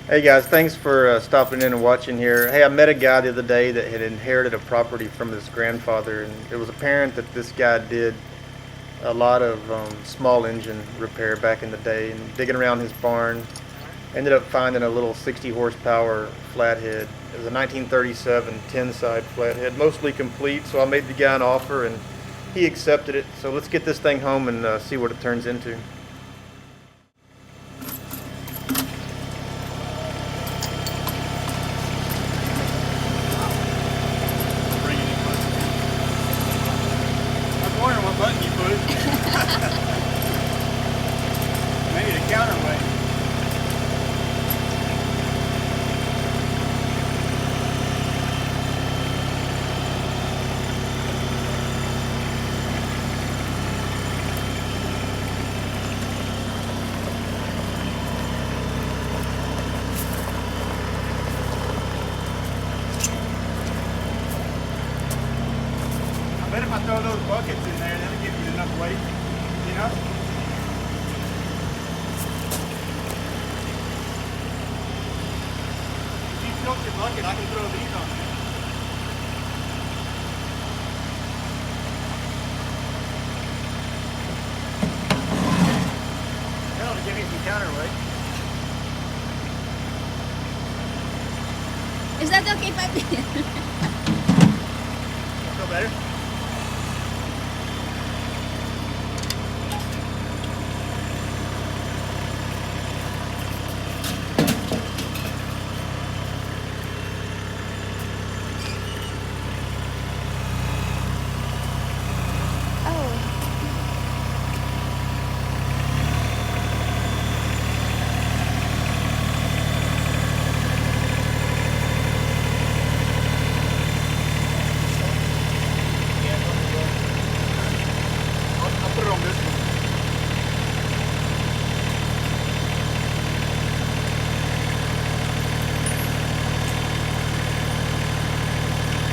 Hey guys, thanks for stopping in and watching here. Hey, I met a guy the other day that had inherited a property from his grandfather, and it was apparent that this guy did a lot of small engine repair back in the day. And digging around his barn, ended up finding a little 60 horsepower flathead. It was a 1937 10-side flathead, mostly complete. So I made the guy an offer, and he accepted it. So let's get this thing home and see what it turns into. What button you push? Maybe the counterweight. I bet if I throw those buckets in there, that'll give you enough weight, you know? If you tilt your bucket, I can throw these on there. That'll give me some counterweight. Is that okay if I Feel better? Put it on this one.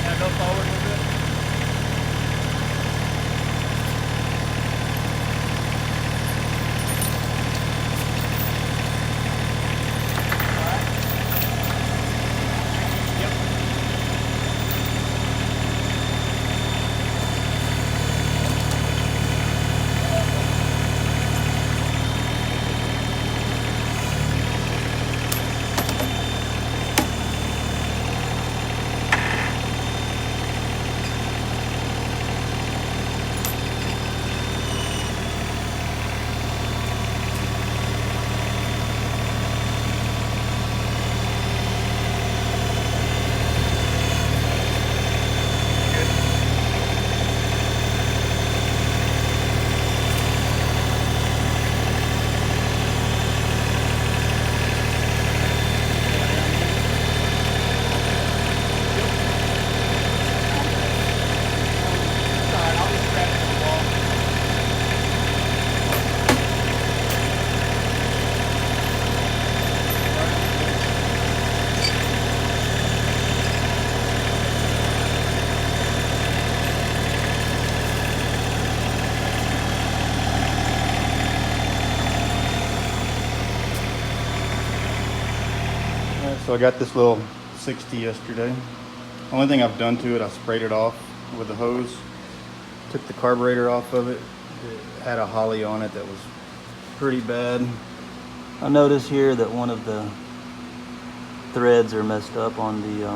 Yeah, go forward a little bit. Alright. Yep. Alright, I'll just grab it from the wall. Alright, so I got this little 60 yesterday. Only thing I've done to it, I sprayed it off with a hose. Took the carburetor off of it. It had a Holley on it that was pretty bad. I notice here that one of the threads are messed up on the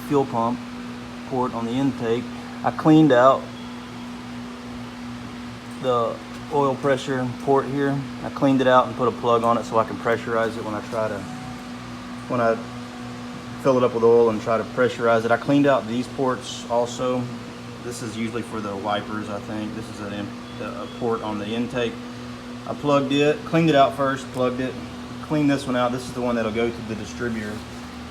fuel pump port on the intake. I cleaned out the oil pressure port here. I cleaned it out and put a plug on it so I can pressurize it when I fill it up with oil and try to pressurize it. I cleaned out these ports also. This is usually for the wipers, I think. This is a port on the intake. I plugged it, cleaned it out first, plugged it, cleaned this one out. This is the one that'll go to the distributor.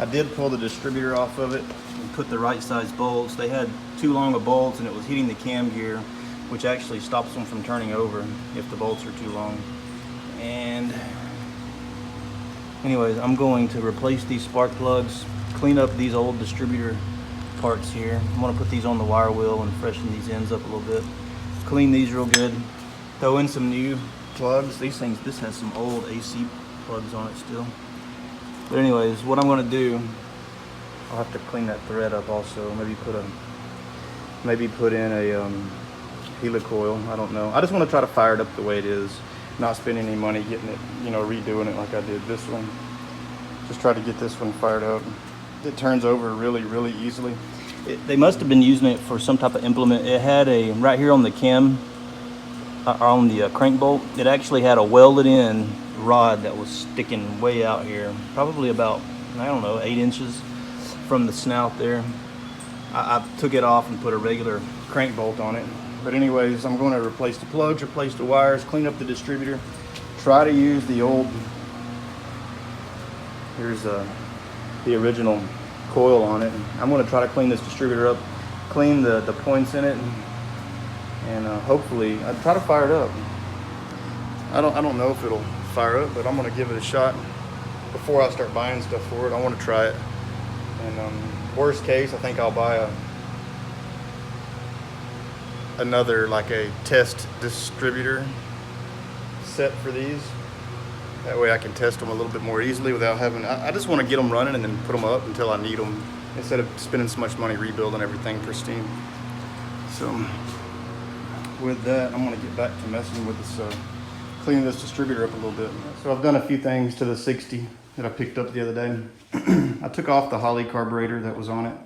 I did pull the distributor off of it and put the right size bolts. They had too long of bolts and it was hitting the cam gear, which actually stops them from turning over if the bolts are too long. And anyways, I'm going to replace these spark plugs, clean up these old distributor parts here. I'm going to put these on the wire wheel and freshen these ends up a little bit. Clean these real good. Throw in some new plugs. These things, this has some old AC plugs on it still. But anyways, what I'm gonna do, I'll have to clean that thread up also. Maybe put in a helicoil. I don't know. I just want to try to fire it up the way it is, not spending any money getting it, you know, redoing it like I did this one. Just try to get this one fired up. It turns over really, really easily. They must have been using it for some type of implement. It had a, right here on the cam, on the crank bolt, it actually had a welded in rod that was sticking way out here, probably about, I don't know, 8 inches from the snout there. I took it off and put a regular crank bolt on it. But anyways, I'm going to replace the plugs, replace the wires, clean up the distributor, try to use the old, here's the original coil on it. I'm going to try to clean this distributor up, clean the points in it, and hopefully I'll try to fire it up. I don't know if it'll fire up, but I'm going to give it a shot before I start buying stuff for it. I want to try it, and worst case, I think I'll buy another, like a test distributor set for these. That way I can test them a little bit more easily without having, I just want to get them running and then put them up until I need them, instead of spending so much money rebuilding everything pristine. So with that, I'm going to get back to messing with this, cleaning this distributor up a little bit. So I've done a few things to the 60 that I picked up the other day. I took off the Holley carburetor that was on it,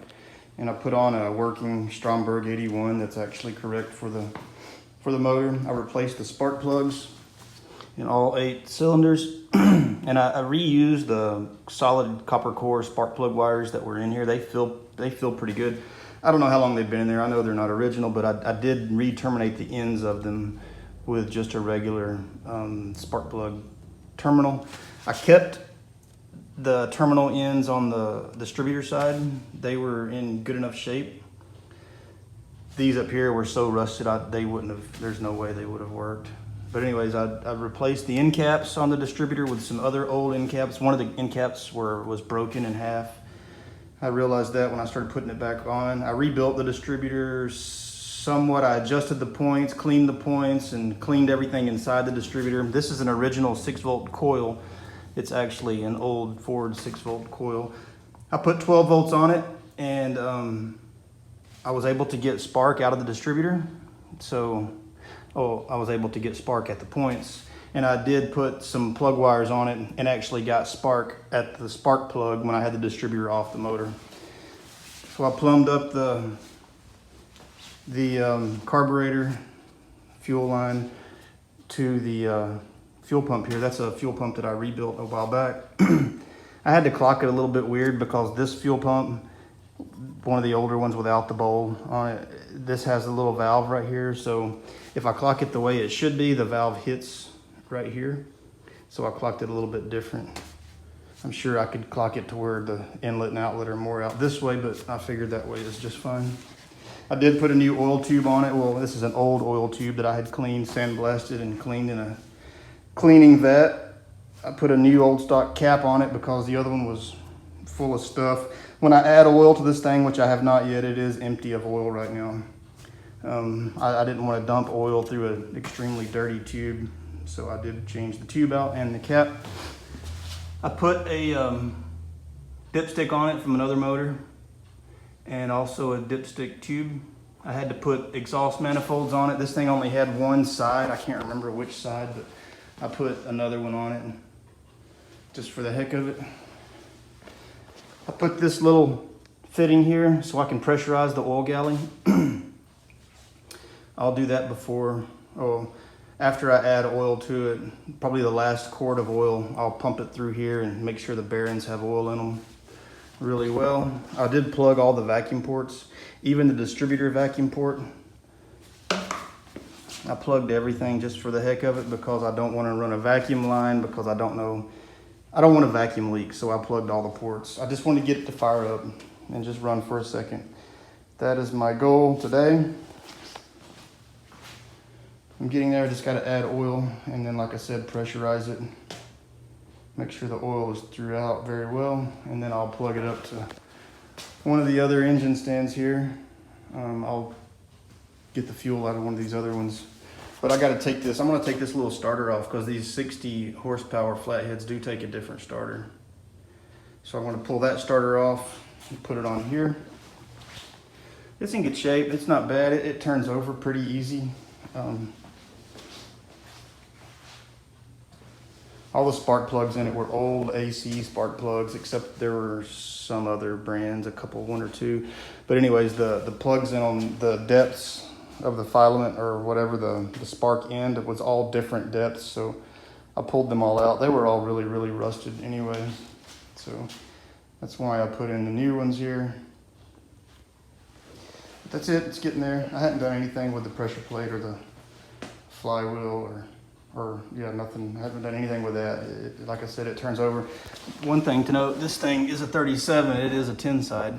and I put on a working Stromberg 81 that's actually correct for the motor. I replaced the spark plugs in all 8 cylinders, and I reused the solid copper core spark plug wires that were in here. They feel pretty good. I don't know how long they've been in there. I know they're not original, but I did re-terminate the ends of them with just a regular spark plug terminal. I kept the terminal ends on the distributor side. They were in good enough shape. These up here were so rusted, they wouldn't have, there's no way they would have worked. But anyways, I replaced the end caps on the distributor with some other old end caps. One of the end caps was broken in half. I realized that when I started putting it back on. I rebuilt the distributor somewhat. I adjusted the points, cleaned the points, and cleaned everything inside the distributor. This is an original 6-volt coil. It's actually an old Ford 6-volt coil. I put 12 volts on it, and I was able to get spark out of the distributor. I was able to get spark at the points, and I did put some plug wires on it and actually got spark at the spark plug when I had the distributor off the motor. So I plumbed up the carburetor fuel line to the fuel pump here. That's a fuel pump that I rebuilt a while back. I had to clock it a little bit weird because this fuel pump, one of the older ones without the bowl on it, this has a little valve right here. So if I clock it the way it should be, the valve hits right here. So I clocked it a little bit different. I'm sure I could clock it to where the inlet and outlet are more out this way, but I figured that way is just fine. I did put a new oil tube on it. Well, this is an old oil tube that I had cleaned, sandblasted, and cleaned in a cleaning vat. I put a new old stock cap on it because the other one was full of stuff. When I add oil to this thing, which I have not yet, it is empty of oil right now. I didn't want to dump oil through an extremely dirty tube, so I did change the tube out and the cap. I put a dipstick on it from another motor, and also a dipstick tube. I had to put exhaust manifolds on it. This thing only had one side. I can't remember which side, but I put another one on it just for the heck of it. I put this little fitting here so I can pressurize the oil galley. I'll do that after I add oil to it. Probably the last quart of oil, I'll pump it through here and make sure the bearings have oil in them really well. I did plug all the vacuum ports, even the distributor vacuum port. I plugged everything just for the heck of it because I don't want to run a vacuum line, because I don't want a vacuum leak, so I plugged all the ports. I just want to get it to fire up and just run for a second. That is my goal today. I'm getting there. I just got to add oil, and then, like I said, pressurize it. Make sure the oil is throughout very well, and then I'll plug it up to one of the other engine stands here. I'll get the fuel out of one of these other ones. But I got to take this. I'm going to take this little starter off because these 60 horsepower flatheads do take a different starter. So I'm going to pull that starter off and put it on here. It's in good shape. It's not bad. It turns over pretty easy. All the spark plugs in it were old AC spark plugs, except there were some other brands, one or two. But anyways, the plugs in on the depths of the filament or whatever, the spark end, was all different depths. So I pulled them all out. They were all really, really rusted anyway. So that's why I put in the new ones here. But that's it, it's getting there. I hadn't done anything with the pressure plate or the flywheel or yeah, nothing. I haven't done anything with that. Like I said, it turns over. One thing to note, this thing is a 37. It is a 10 side,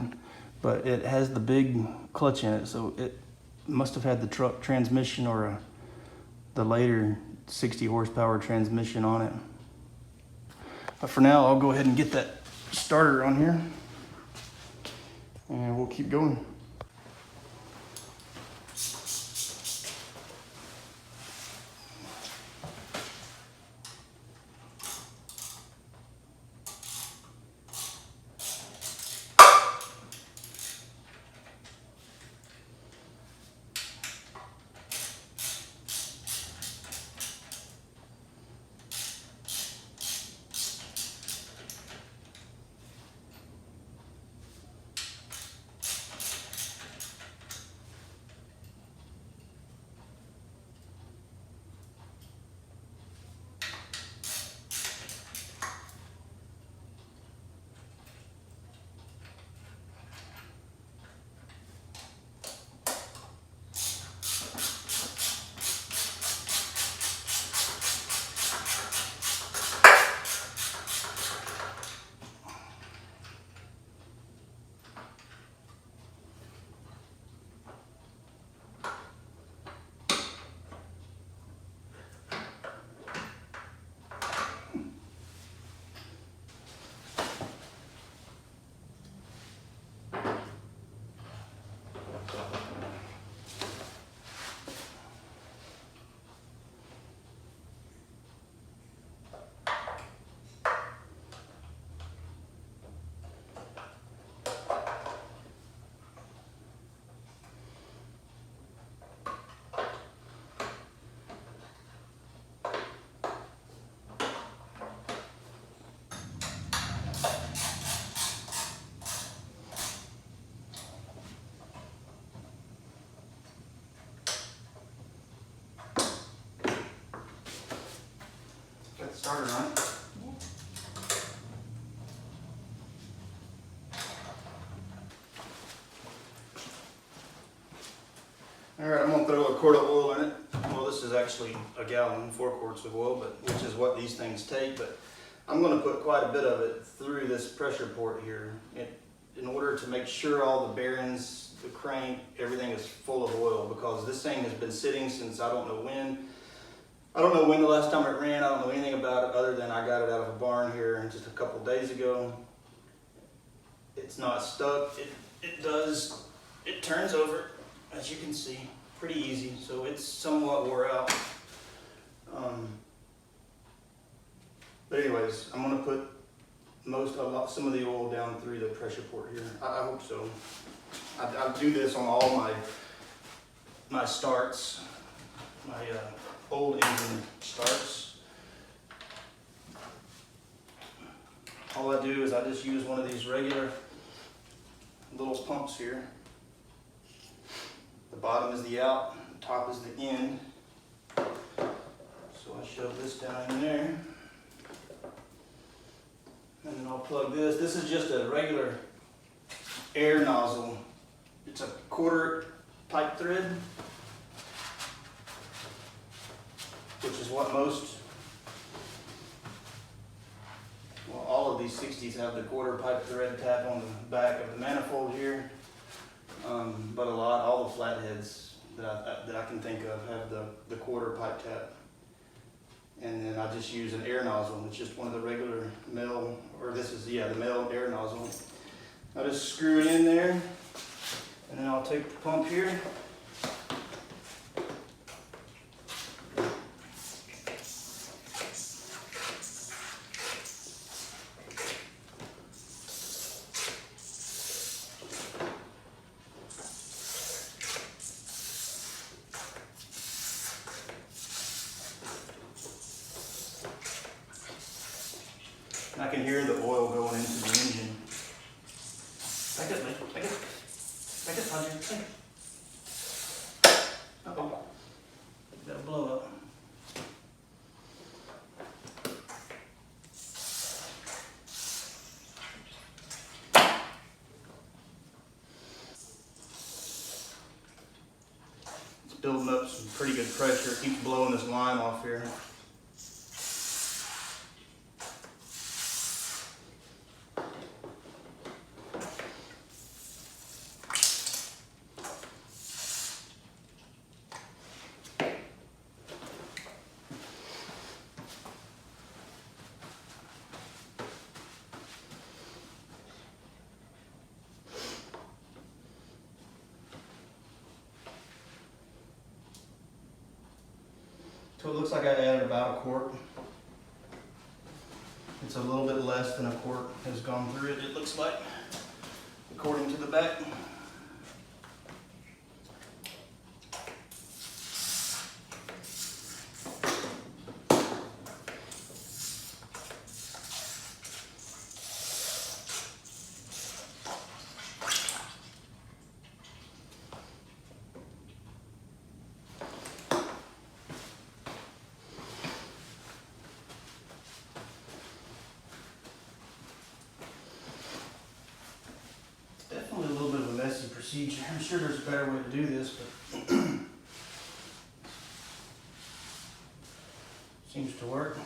but it has the big clutch in it. So it must have had the truck transmission or the later 60 horsepower transmission on it. But for now, I'll go ahead and get that starter on here and we'll keep going. Starter on it. All right, I'm gonna throw a quart of oil in it. Well, this is actually a gallon, 4 quarts of oil, but which is what these things take. But I'm gonna put quite a bit of it through this pressure port here in order to make sure all the bearings, the crank, everything is full of oil, because this thing has been sitting since I don't know when. I don't know when the last time it ran. I don't know anything about it other than I got it out of a barn here just a couple of days ago. It's not stuck. It turns over, as you can see, pretty easy. So it's somewhat wore out. But anyways, I'm gonna put some of the oil down through the pressure port here. I hope so. I do this on all my starts, my old engine starts. All I do is I just use one of these regular little pumps here. The bottom is the out, the top is the in. So I shove this down in there. And then I'll plug this. This is just a regular air nozzle. It's a 1/4 pipe thread, which is what all of these 60s have, the 1/4 pipe thread tap on the back of the manifold here. But all the flatheads that I can think of have the 1/4 pipe tap. And then I just use an air nozzle. It's just one of the regular male, or this is, yeah, the male air nozzle. I just screw it in there, and then I'll take the pump here. I can hear the oil going into the engine. Back up, man. Back up. Back up, Roger. Back up. Uh-oh. That'll blow up. It's building up some pretty good pressure. It keeps blowing this line off here. So it looks like I added about a quart. It's a little bit less than a quart has gone through it, it looks like, according to the back. Definitely a little bit of a messy procedure. I'm sure there's a better way to do this, but seems to work.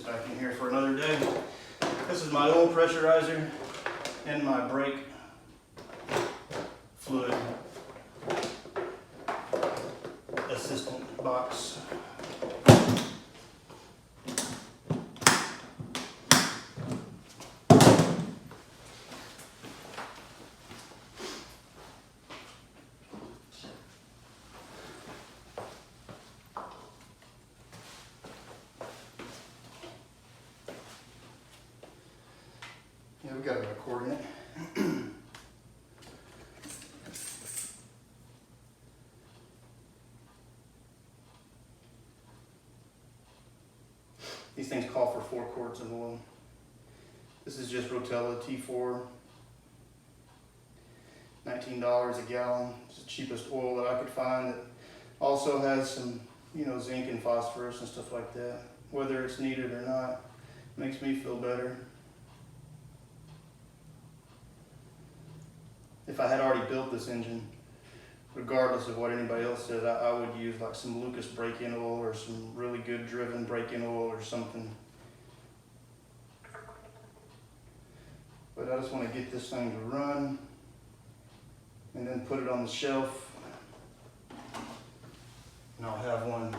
Back in here for another day. This is my oil pressurizer and my brake fluid assistant box. Yeah, we got a cord in it. These things call for 4 quarts of oil. This is just Rotella T4, $19 a gallon. It's the cheapest oil that I could find. It also has some, zinc and phosphorus and stuff like that. Whether it's needed or not, makes me feel better. If I had already built this engine, regardless of what anybody else says, I would use like some Lucas break-in oil or some really good driven break-in oil or something. But I just want to get this thing to run and then put it on the shelf. And I'll have one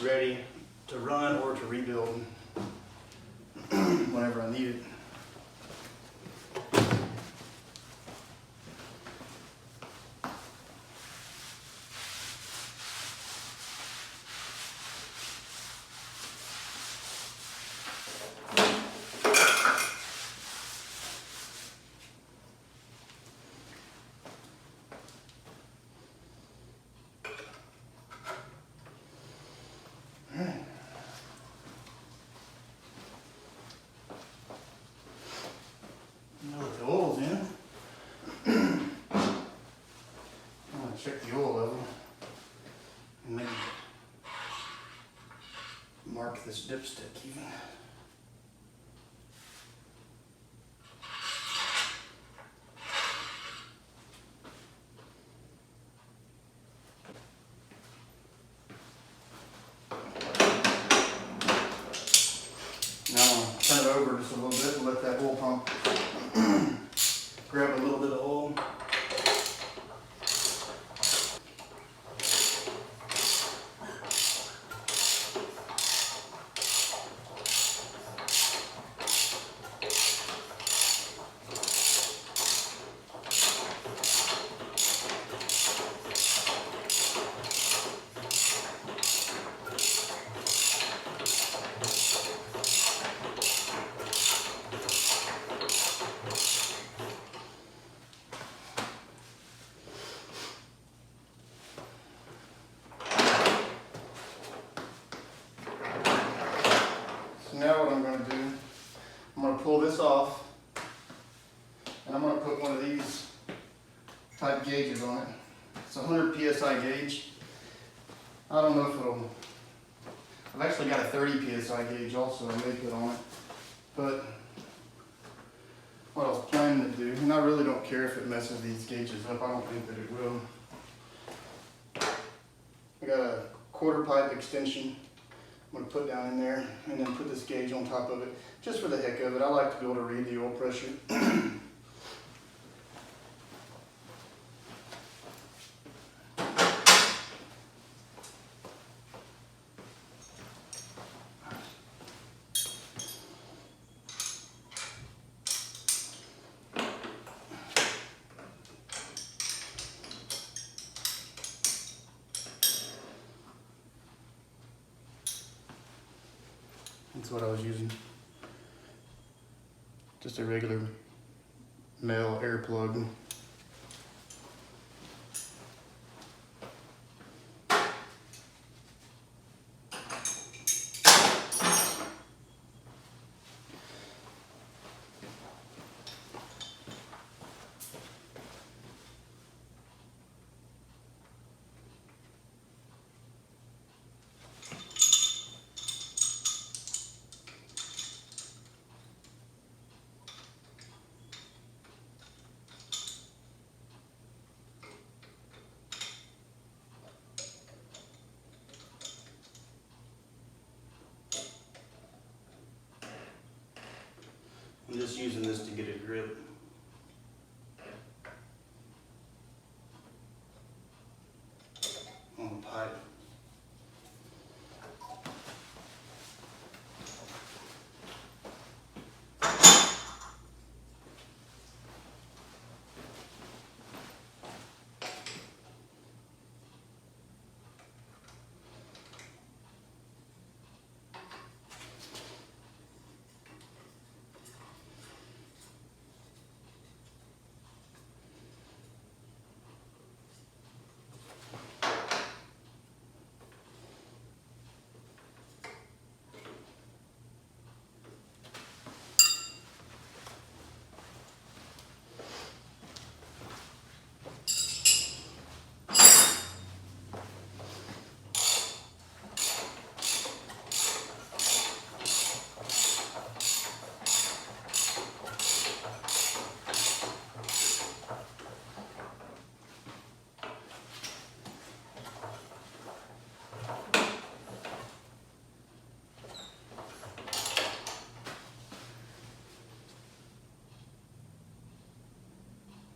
ready to run or to rebuild whenever I need it. Check the oil level and maybe mark this dipstick even. Now I'll turn it over just a little bit and let that oil pump grab a little bit of oil. this off, and I'm going to put one of these type gauges on it. It's a 100 psi gauge. I don't know if it'll, I've actually got a 30 psi gauge also I may put on it, but what I was planning to do, and I really don't care if it messes these gauges up, I don't think that it will. I got a quarter pipe extension I'm going to put down in there, and then put this gauge on top of it, just for the heck of it. I like to be able to read the oil pressure. That's what I was using. Just a regular male air plug. I'm just using this to get a grip. On the pipe.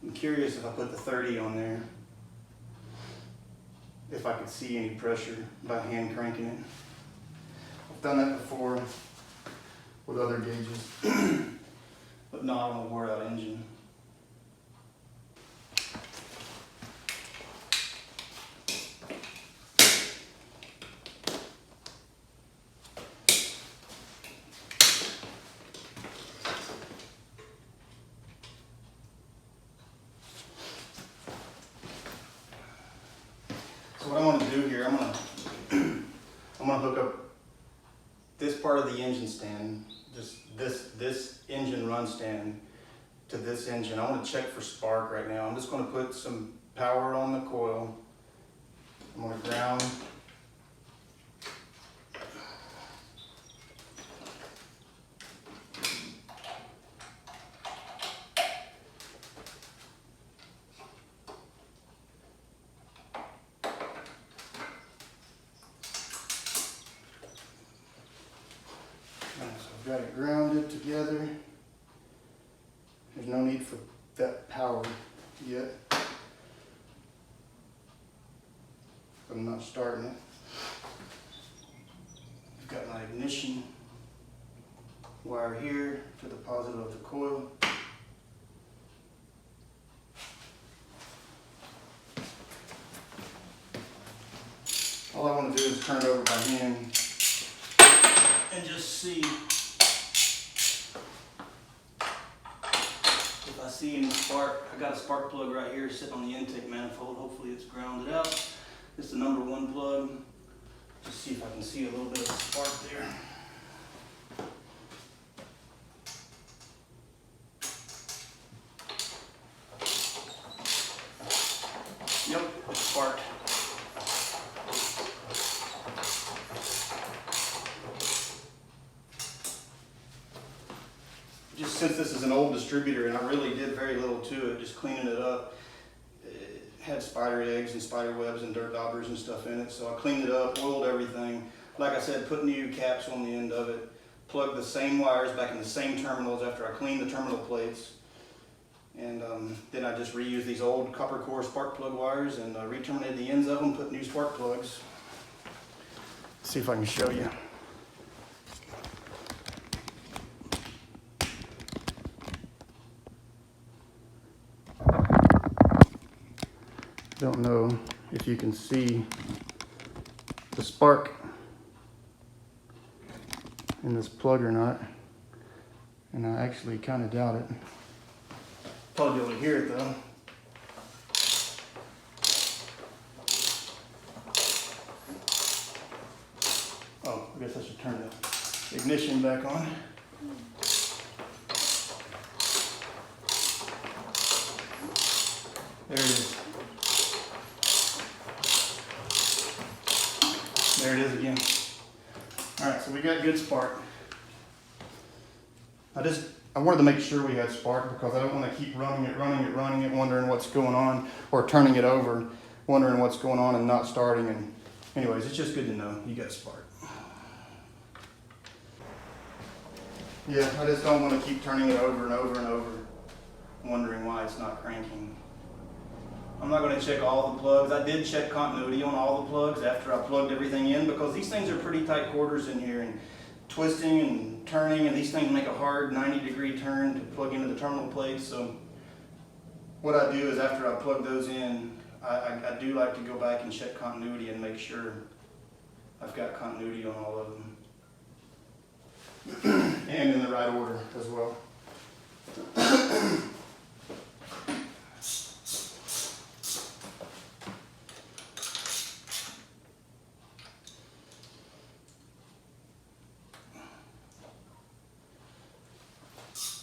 I'm curious if I put the 30 on there, if I could see any pressure by hand cranking it. I've done that before with other gauges, but not on a wore out engine. So what I'm going to do here, I'm going to hook up this part of the engine stand, just this engine run stand to this engine. I want to check for spark right now. I'm just going to put some power on the coil. I'm going to ground. Got it grounded together. There's no need for that power yet. I'm not starting it. I've got my ignition wire here to the positive of the coil. All I want to do is turn it over by hand and just see if I see any spark. I got a spark plug right here sitting on the intake manifold. Hopefully it's grounded out. It's the number 1 plug. Just see if I can see a little bit of a spark there. since this is an old distributor and I really did very little to it, just cleaning it up. It had spider eggs and spider webs and dirt daubers and stuff in it. So I cleaned it up, oiled everything. Like I said, put new caps on the end of it. Plugged the same wires back in the same terminals after I cleaned the terminal plates. And then I just reused these old copper core spark plug wires and re-terminated the ends of them, put new spark plugs. Let's see if I can show you. Don't know if you can see the spark in this plug or not, and I actually kind of doubt it. Probably be able to hear it though. Oh, I guess I should turn the ignition back on. There it is. There it is again. All right, so we got good spark. I wanted to make sure we had spark because I don't want to keep running it, wondering what's going on, or turning it over, wondering what's going on and not starting. And anyways, it's just good to know you got spark. Yeah, I just don't want to keep turning it over and over and over, wondering why it's not cranking. I'm not going to check all the plugs. I did check continuity on all the plugs after I plugged everything in because these things are pretty tight quarters in here, and twisting and turning, and these things make a hard 90-degree turn to plug into the terminal plates. So what I do is after I plug those in, I do like to go back and check continuity and make sure I've got continuity on all of them. And in the right order as well.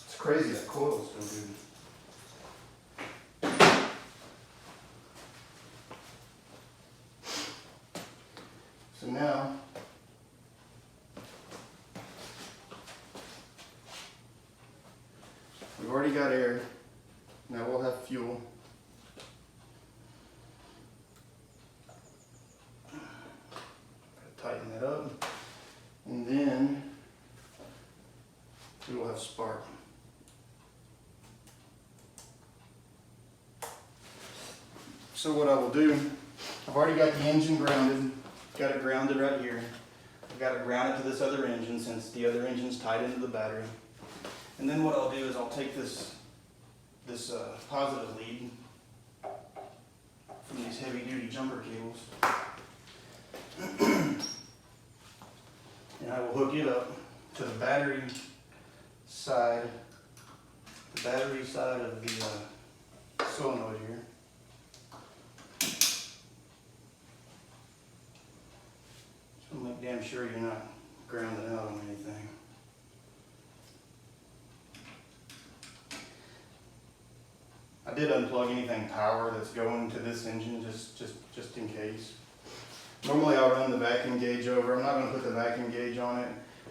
It's crazy that coil's still good. So now we've already got air. Now we'll have fuel. Tighten that up, and then we will have spark. So what I will do, I've already got the engine grounded, got it grounded right here. I've got it grounded to this other engine since the other engine's tied into the battery. And then what I'll do is I'll take this positive lead from these heavy duty jumper cables and I will hook it up to the battery side of the solenoid here. So make damn sure you're not grounding out on anything. I did unplug anything power that's going to this engine just in case. Normally I'll run the vacuum gauge over. I'm not going to put the vacuum gauge on it.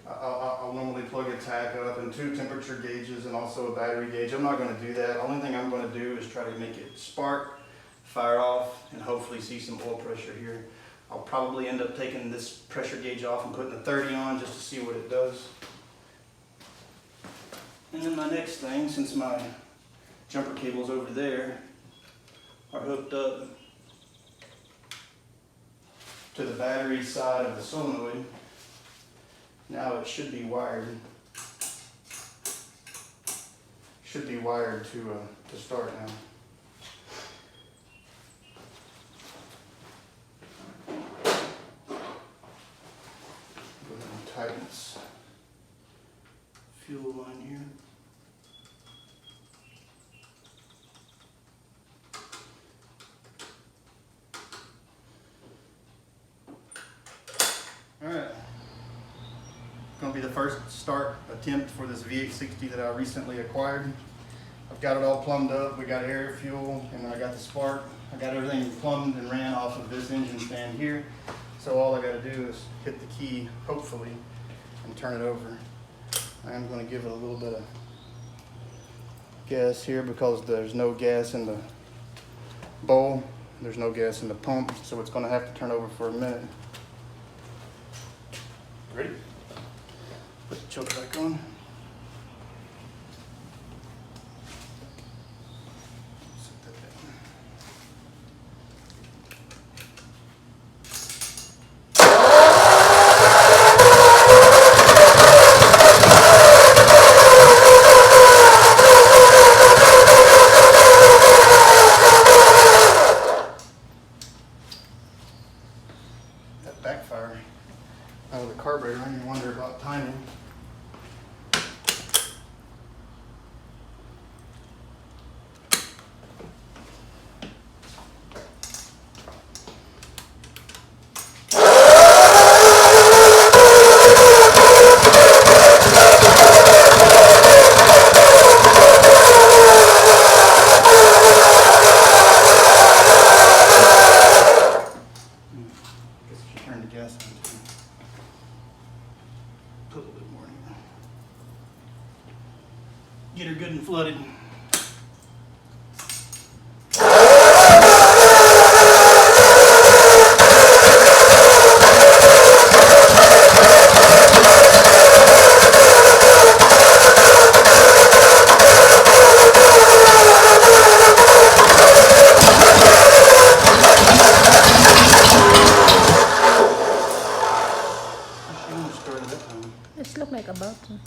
I'll normally plug a tack up and 2 temperature gauges and also a battery gauge. I'm not going to do that. The only thing I'm going to do is try to make it spark, fire off, and hopefully see some oil pressure here. I'll probably end up taking this pressure gauge off and putting the 30 on just to see what it does. And then my next thing, since my jumper cables over there are hooked up to the battery side of the solenoid, now it should be wired. Should be wired to start now. Go ahead and tighten this fuel line here. Alright, going to be the first start attempt for this V860 that I recently acquired. I've got it all plumbed up, we got air, fuel, and I got the spark. I got everything plumbed and ran off of this engine stand here. So all I got to do is hit the key, hopefully, and turn it over. I am going to give it a little bit of gas here because there's no gas in the bowl. There's no gas in the pump, so it's going to have to turn over for a minute. Ready? Put the choke back on. Set that down. That backfire out of the carburetor, and you wonder about timing. Turn the gas on too. Put a little bit more in here. Get her good and flooded. This look like a button.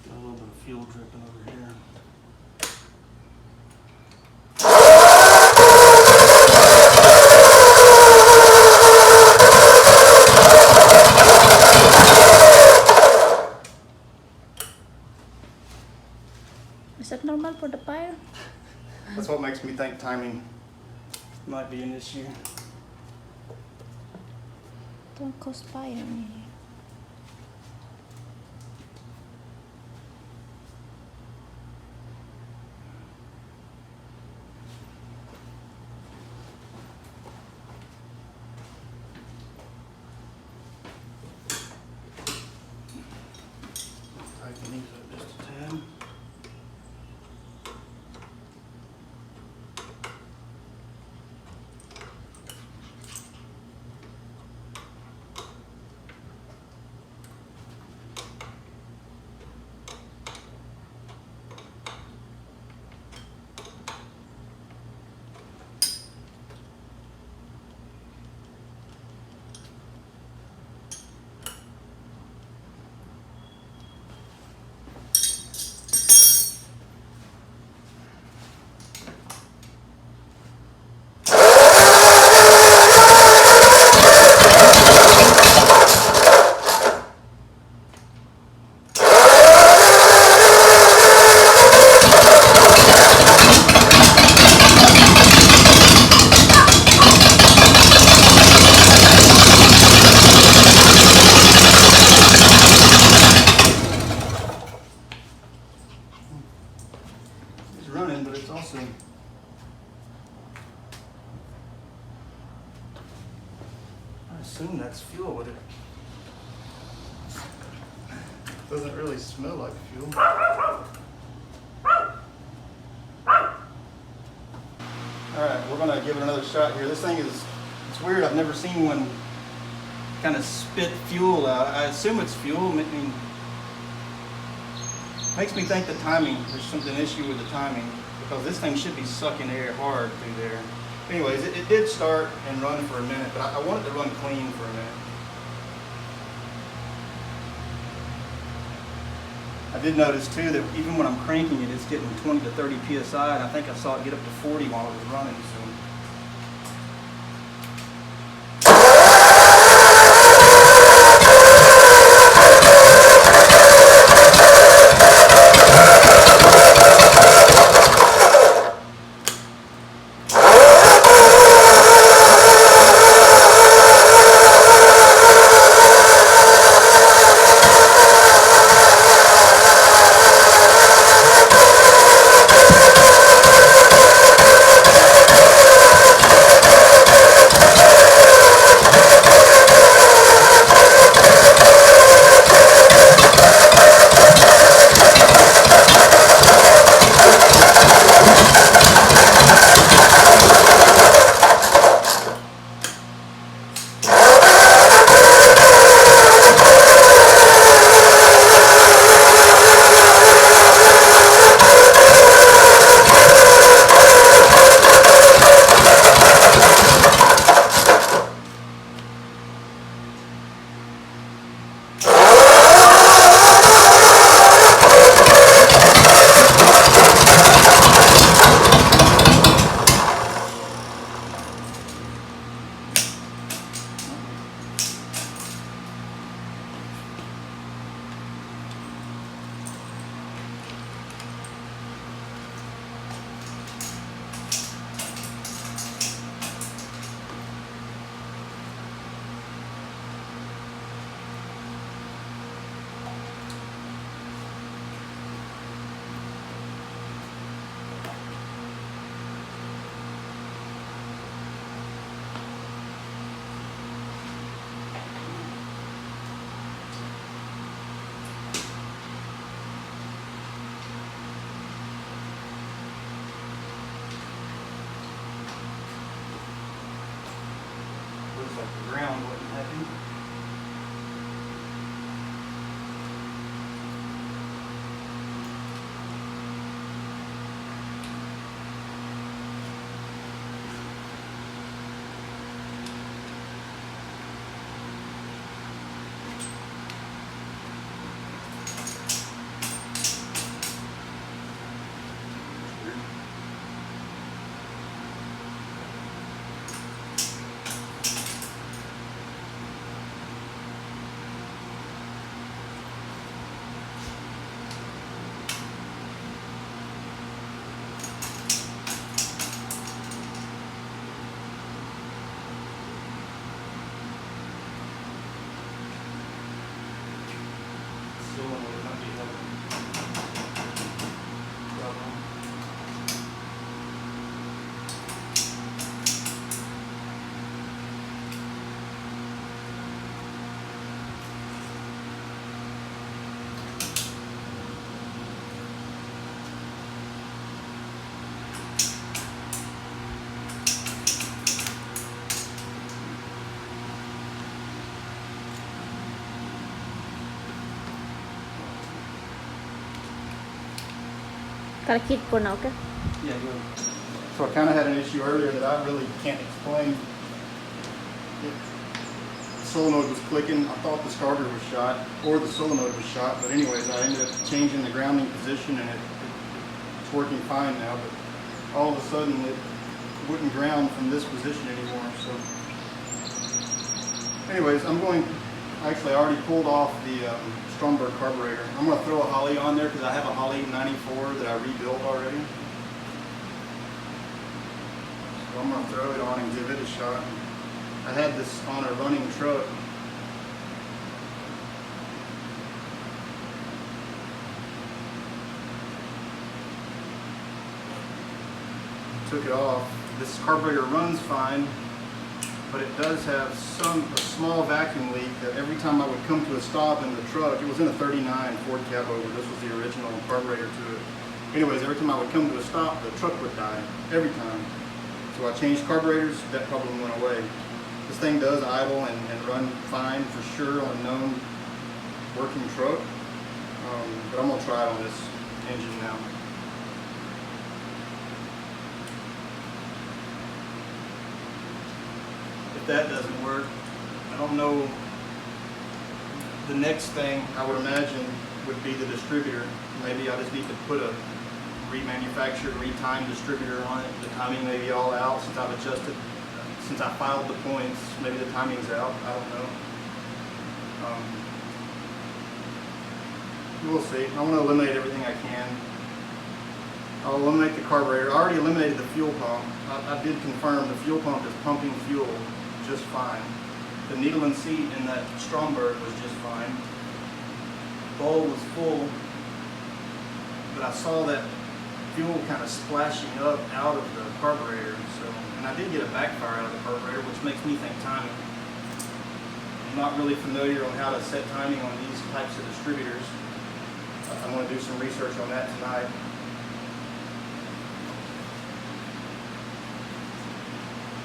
Got a little bit of fuel dripping over here. Is that normal for the fire? That's what makes me think timing might be an issue. Don't cause fire in here. Tighten these up just a tad. It's running, but it's also I assume that's fuel with it. Doesn't really smell like fuel. Alright, we're gonna give it another shot here. This thing is, it's weird, I've never seen one kind of spit fuel out. I assume it's fuel. I mean, Makes me think the timing, there's something issue with the timing, because this thing should be sucking air hard through there. Anyways, it did start and run for a minute, but I want it to run clean for a minute. I did notice too that even when I'm cranking it, it's getting 20 to 30 PSI, and I think I saw it get up to 40 while it was running. So. Like the ground wasn't heavy. Gotta keep for now, okay? Yeah, good. So I kind of had an issue earlier that I really can't explain. The solenoid was clicking. I thought the starter was shot or the solenoid was shot, but anyways, I ended up changing the grounding position and it's working fine now, but all of a sudden it wouldn't ground from this position anymore. So anyways, actually I already pulled off the Stromberg carburetor. I'm going to throw a Holley on there because I have a Holley 94 that I rebuilt already. So I'm going to throw it on and give it a shot. I had this on a running truck. Took it off. This carburetor runs fine, but it does have a small vacuum leak that every time I would come to a stop in the truck, it was in a 39 Ford cab over, this was the original carburetor to it. Anyways, every time I would come to a stop, the truck would die, every time. So I changed carburetors, that problem went away. This thing does idle and run fine for sure on a known working truck. But I'm gonna try it on this engine now. If that doesn't work, I don't know. The next thing I would imagine would be the distributor. Maybe I just need to put a remanufactured, retimed distributor on it. The timing may be all out since I've adjusted, since I filed the points. Maybe the timing's out. I don't know. We'll see. I want to eliminate everything I can. I'll eliminate the carburetor. I already eliminated the fuel pump. I did confirm the fuel pump is pumping fuel just fine. The needle and seat in that Stromberg was just fine. Bowl was full, but I saw that fuel kind of splashing up out of the carburetor. And I did get a backfire out of the carburetor, which makes me think timing. I'm not really familiar on how to set timing on these types of distributors. I'm going to do some research on that tonight.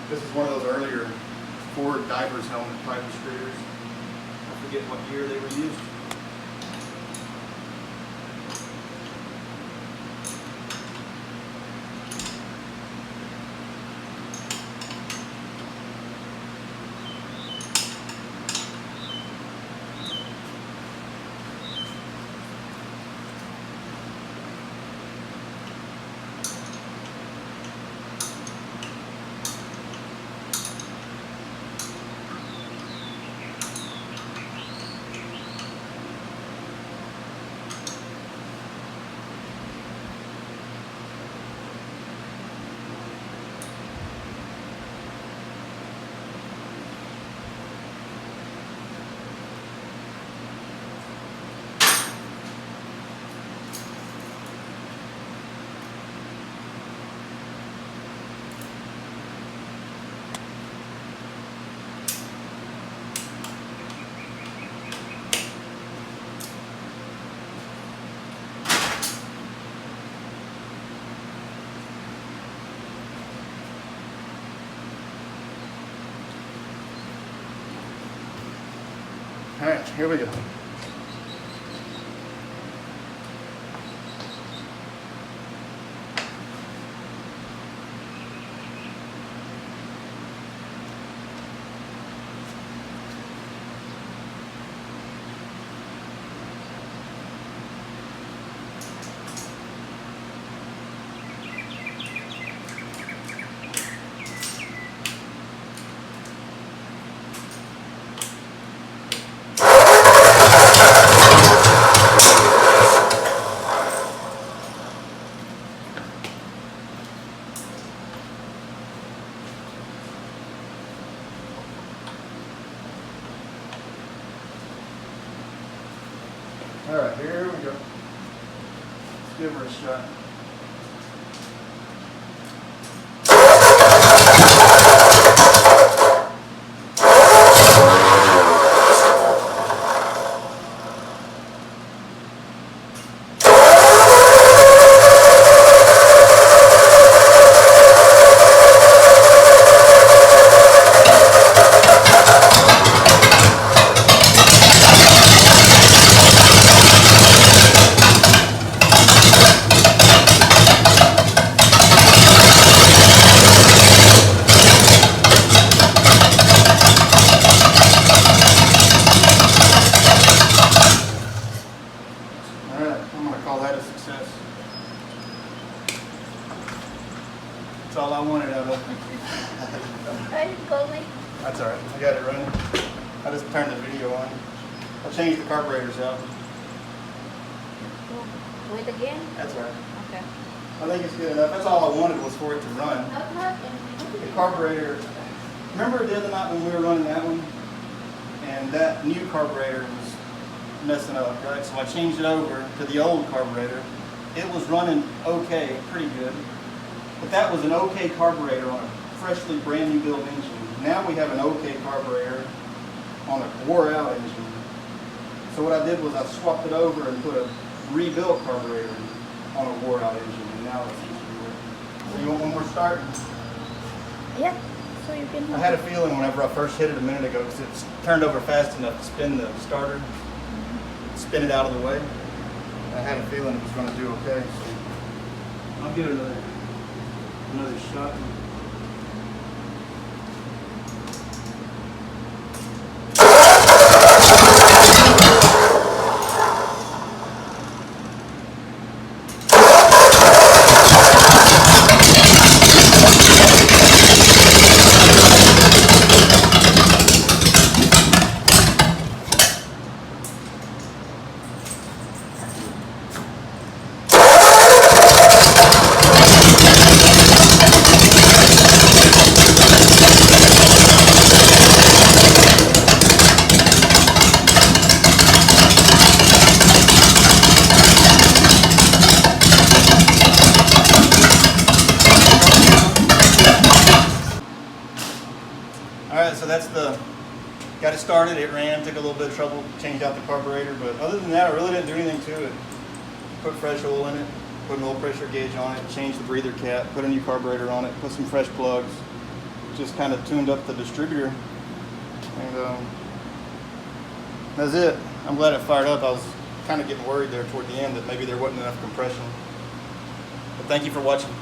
This is one of those earlier Ford divers helmet type distributors. I forget what year they were used. All right, here we go. All right, here we go. Let's give her a shot. That's all I wanted out of it. Why did you call me? That's all right. I got it running. I just turned the video on. I'll change the carburetors out. Do it again? That's all right. Okay. I think it's good enough. That's all I wanted was for it to run. Not The carburetor, remember the other night when we were running that one? And that new carburetor was messing up, right? So I changed it over to the old carburetor. It was running okay, pretty good. But that was an okay carburetor on a freshly brand new built engine. Now we have an okay carburetor on a wore out engine. So what I did was I swapped it over and put a rebuilt carburetor on a wore out engine, and now it's easy to work. So you want one more start? Yeah, so you can. I had a feeling whenever I first hit it a minute ago, because it's turned over fast enough to spin the starter, spin it out of the way. I had a feeling it was going to do okay. So I'll give it another shot. Alright, so that's got it started, it ran, took a little bit of trouble, changed out the carburetor, but other than that I really didn't do anything to it. Put fresh oil in it, put an oil pressure gauge on it, changed the breather cap, put a new carburetor on it, put some fresh plugs, just kind of tuned up the distributor, and that's it. I'm glad it fired up. I was kind of getting worried there toward the end that maybe there wasn't enough compression. But thank you for watching.